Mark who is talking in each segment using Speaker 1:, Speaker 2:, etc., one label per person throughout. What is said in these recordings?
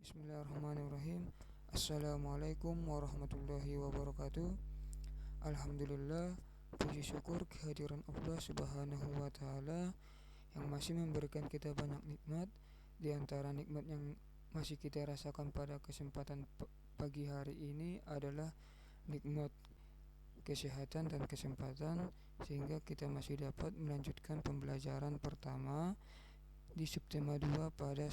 Speaker 1: Bismillahirrahmanirrahim. Assalamualaikum warahmatullahi wabarakatuh. Alhamdulillah, puji syukur kehadiran Allah Subhanahu wa taala yang masih memberikan kita banyak nikmat. Di antara nikmat yang masih kita rasakan pada kesempatan pagi hari ini adalah nikmat kesehatan dan kesempatan, sehingga kita masih dapat melanjutkan pembelajaran pertama di subtema 2 pada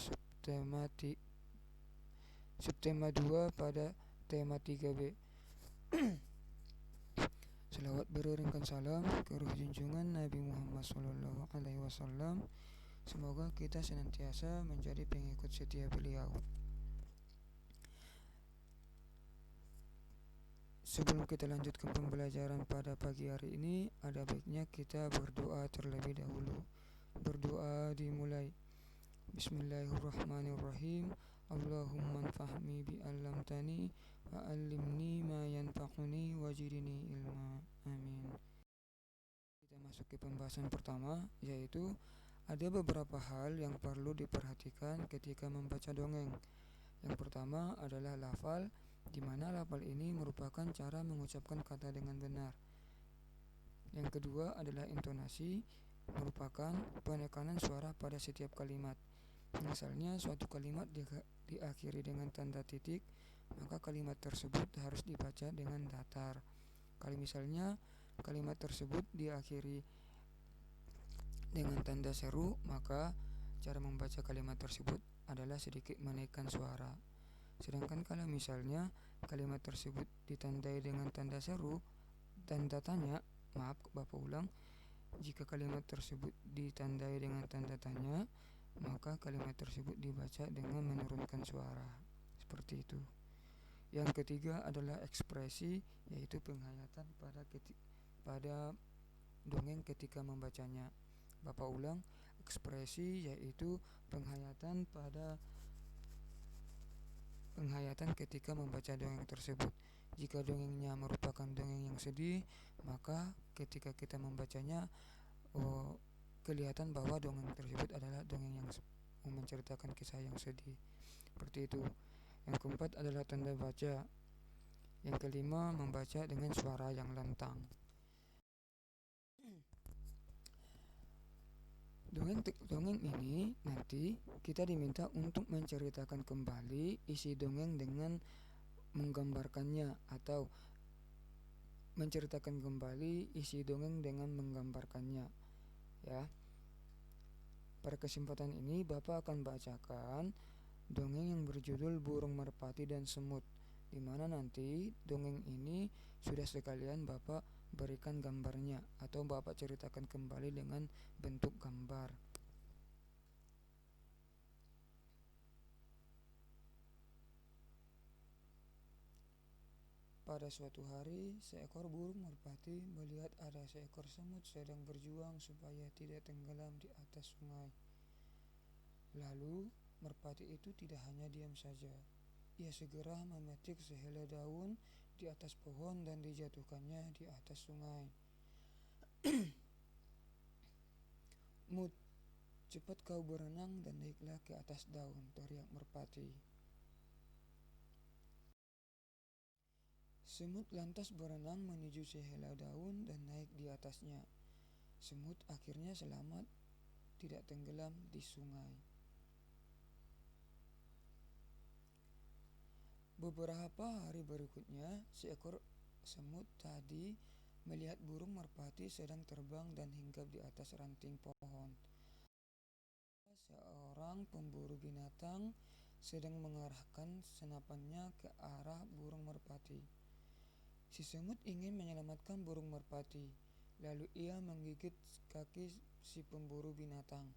Speaker 1: subtema 2 pada tema 3B. Selawat beriringkan salam ke ruh junjungan Nabi Muhammad SAW. Semoga kita senantiasa menjadi pengikut setia beliau. Sebelum kita lanjutkan pembelajaran pada pagi hari ini, ada baiknya kita berdoa terlebih dahulu. Berdoa dimulai. Bismillahirrahmanirrahim. Allahumma anfa'ni bi'allamtani wa 'allimni ma yanfa'uni wajidni ilma. Amin. Kita masuk ke pembahasan pertama, yaitu ada beberapa hal yang perlu diperhatikan ketika membaca dongeng. Yang pertama adalah lafal, di mana lafal ini merupakan cara mengucapkan kata dengan benar. Yang kedua adalah intonasi, merupakan penekanan suara pada setiap kalimat. Misalnya suatu kalimat diakhiri dengan tanda titik, maka kalimat tersebut harus dibaca dengan datar. Kalau misalnya kalimat tersebut diakhiri dengan tanda seru, maka cara membaca kalimat tersebut adalah sedikit menaikkan suara. Sedangkan kalau misalnya kalimat tersebut ditandai dengan tanda seru, tanda tanya, Bapak ulang, jika kalimat tersebut ditandai dengan tanda tanya, maka kalimat tersebut dibaca dengan menurunkan suara. Seperti itu. Yang ketiga adalah ekspresi, yaitu penghayatan pada dongeng ketika membacanya. Bapak ulang, ekspresi yaitu penghayatan ketika membaca dongeng tersebut. Jika dongengnya merupakan dongeng yang sedih, maka ketika kita membacanya kelihatan bahwa dongeng tersebut adalah dongeng yang menceritakan kisah yang sedih. Seperti itu. Yang keempat adalah tanda baca. Yang kelima, membaca dengan suara yang lantang. Dongeng ini nanti kita diminta untuk menceritakan kembali isi dongeng dengan menggambarkannya, atau menceritakan kembali isi dongeng dengan menggambarkannya. Ya. Pada kesempatan ini Bapak akan bacakan dongeng yang berjudul Burung Merpati dan Semut, di mana nanti dongeng ini sudah sekalian Bapak berikan gambarnya, atau Bapak ceritakan kembali dengan bentuk gambar. Pada suatu hari, seekor burung merpati melihat ada seekor semut sedang berjuang supaya tidak tenggelam di atas sungai. Lalu, merpati itu tidak hanya diam saja. Ia segera memetik sehelai daun di atas pohon dan dijatuhkannya di atas sungai. Mut, cepat kau berenang dan naiklah ke atas daun, teriak merpati. Semut lantas berenang menuju sehelai daun dan naik di atasnya. Semut akhirnya selamat, tidak tenggelam di sungai. Beberapa hari berikutnya, seekor semut tadi melihat burung merpati sedang terbang dan hinggap di atas ranting pohon. Seorang pemburu binatang sedang mengarahkan senapannya ke arah burung merpati. Si semut ingin menyelamatkan burung merpati, lalu ia menggigit kaki si pemburu binatang.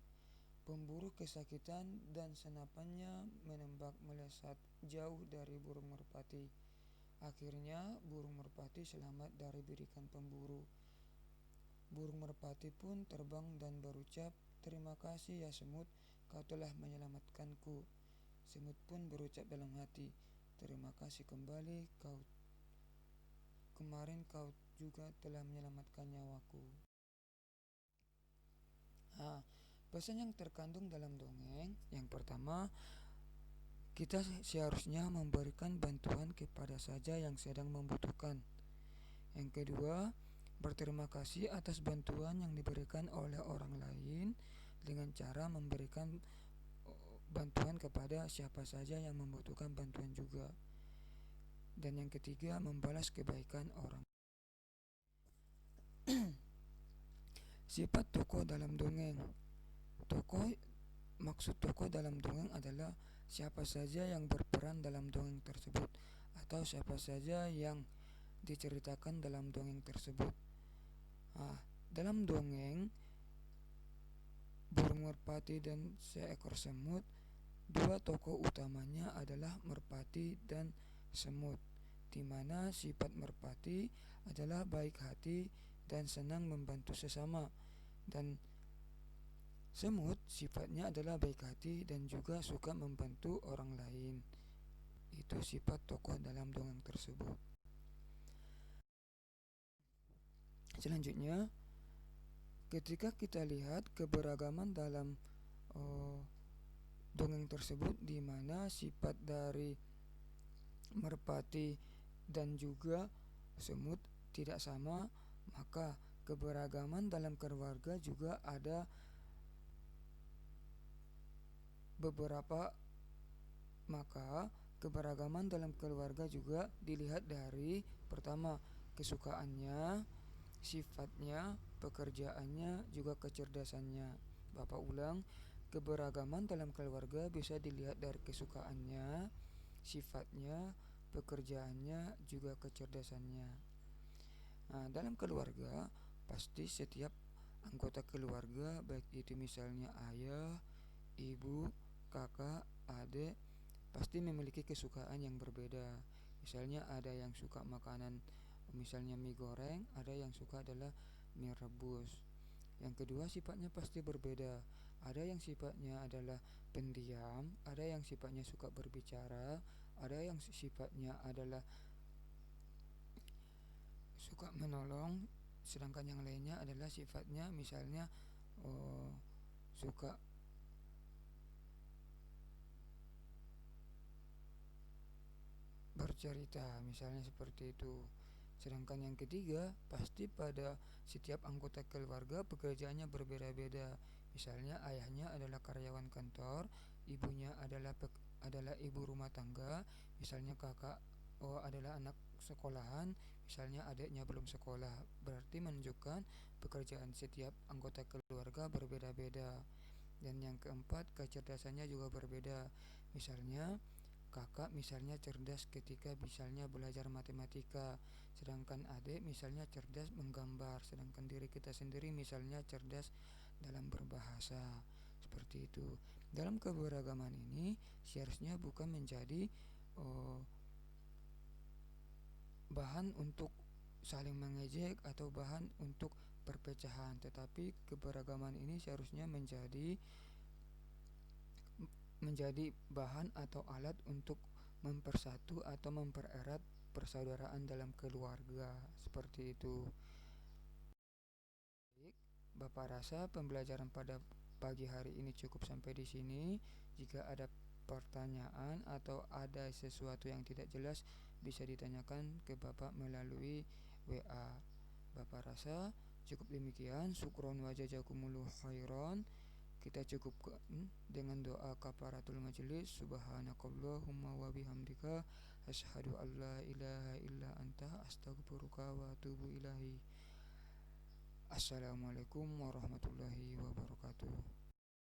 Speaker 1: Pemburu kesakitan dan senapannya menembak melesat jauh dari burung merpati. Akhirnya burung merpati selamat dari birikan pemburu. Burung merpati pun terbang dan berucap, "Terima kasih ya semut, kau telah menyelamatkanku." Semut pun berucap dalam hati, "Terima kasih kembali, kemarin kau juga telah menyelamatkan nyawaku." Pesan yang terkandung dalam dongeng yang pertama, Kita seharusnya memberikan bantuan kepada saja yang sedang membutuhkan. Yang kedua, berterima kasih atas bantuan yang diberikan oleh orang lain dengan cara memberikan bantuan kepada siapa saja yang membutuhkan bantuan juga. Dan yang ketiga, membalas kebaikan orang. Sifat tokoh dalam dongeng. Maksud tokoh dalam dongeng adalah siapa saja yang berperan dalam dongeng tersebut atau siapa saja yang diceritakan dalam dongeng tersebut. Dalam dongeng burung merpati dan seekor semut, dua tokoh utamanya adalah merpati dan semut, di mana sifat merpati adalah baik hati dan senang membantu sesama, dan semut sifatnya adalah baik hati dan juga suka membantu orang lain. Itu sifat tokoh dalam dongeng tersebut. Selanjutnya, ketika kita lihat keberagaman dalam dongeng tersebut, di mana sifat dari merpati dan juga semut tidak sama, maka keberagaman dalam keluarga juga ada beberapa. Maka keberagaman dalam keluarga juga dilihat dari pertama, kesukaannya, sifatnya, pekerjaannya, juga kecerdasannya. Bapak ulang, keberagaman dalam keluarga bisa dilihat dari kesukaannya, sifatnya, pekerjaannya, juga kecerdasannya. Dalam keluarga pasti setiap anggota keluarga, baik itu misalnya ayah, ibu, kakak, adik, pasti memiliki kesukaan yang berbeda. Misalnya ada yang suka makanan misalnya mie goreng, ada yang suka adalah mie rebus. Yang kedua, sifatnya pasti berbeda. Ada yang sifatnya adalah pendiam, ada yang sifatnya suka berbicara, ada yang sifatnya adalah suka menolong, sedangkan yang lainnya adalah sifatnya misalnya suka bercerita, misalnya seperti itu. Sedangkan yang ketiga, pasti pada setiap anggota keluarga pekerjaannya berbeda-beda. Misalnya ayahnya adalah karyawan kantor, ibunya adalah ibu rumah tangga, misalnya kakak adalah anak sekolahan, misalnya adiknya belum sekolah. Berarti menunjukkan pekerjaan setiap anggota keluarga berbeda-beda. Dan yang keempat, kecerdasannya juga berbeda. Misalnya kakak misalnya cerdas ketika misalnya belajar matematika, sedangkan adik misalnya cerdas menggambar, sedangkan diri kita sendiri misalnya cerdas dalam berbahasa. Seperti itu. Dalam keberagaman ini seharusnya bukan menjadi bahan untuk saling mengejek atau bahan untuk perpecahan, tetapi keberagaman ini seharusnya menjadi bahan atau alat untuk mempersatu atau mempererat persaudaraan dalam keluarga. Seperti itu. Baik, Bapak rasa pembelajaran pada pagi hari ini cukup sampai di sini. Jika ada pertanyaan atau ada sesuatu yang tidak jelas, bisa ditanyakan ke Bapak melalui WA. Bapak rasa cukup demikian. Syukron wa jazakumullahu khairan. Kita cukupkan dengan doa kafaratul majelis. Subhanakallahumma wa bihamdika asyhadu an la ilaha illa anta astaghfiruka wa atubu ilahi. Assalamualaikum warahmatullahi wabarakatuh.